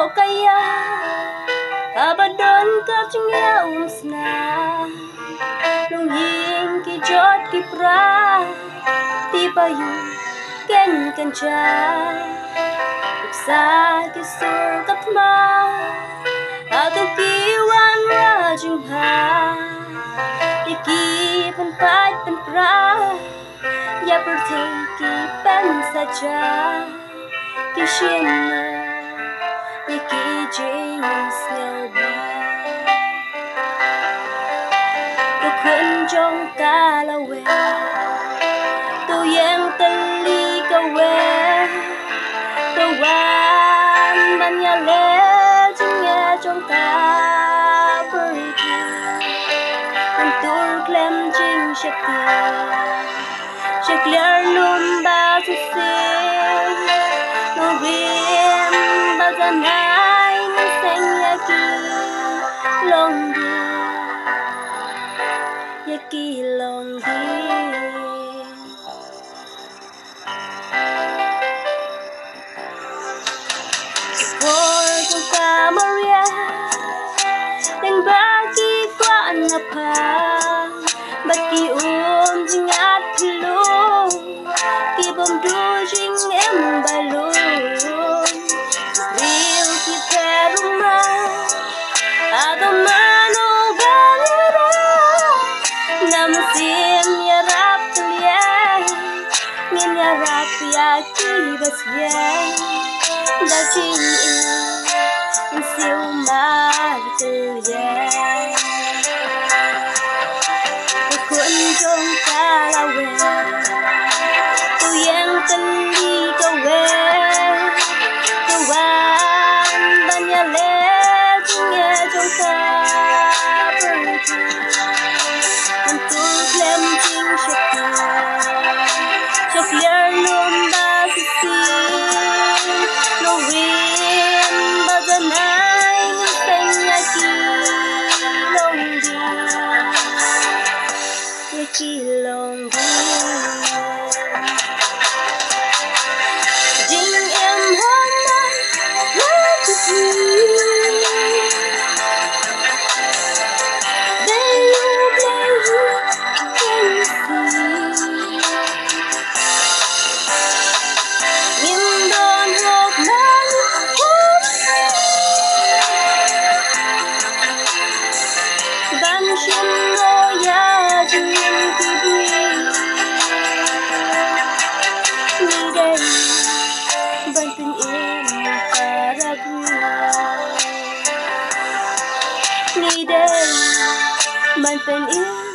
kau kaya abadan ka tingya umsna nung yin ki jot ki pra ti payu ken ken cha sa ki sur kat ma atu ki wan ra jing ha ki pen pat pen pra ya per ki pen sa cha ki shin ki James Nelba Cô khuyên trong ca la we Tô yang tân ly ca we Tô wan ban nhà lê Chung nghe trong ca bơ thơ Anh tur klem chinh shak thơ Shak lер nôm ba su xinh Nô viên ba ra nai Nô xanh ya ki long đi Ya ki long đi Por con ca Maria Đánh ba ki qua na pa Bat ki jing at pilong Ki bom du jing em ba lo Real ki teruma Adamano banira Nam sim ya rap tulian Min ya rap ya ki bas yan Da ching in siêu ma tulian Cuốn trong ca la we Tu yang tân đi ca we Tu wan ban nhà lê Chung nghe trong ca bơ thơ Anh tu klem chinh shak thơ Shak lер nôm ba su xinh Nô viên ba ra nai Nô xanh ya ki long đi Ya ki long đi Jing em hôm nay Love to you They you play you can see Nhưng đón hộp mang hốt Ban chim ngô ya jing ki bui Ni đây Ban tin em para bui Ni đây Ban tin em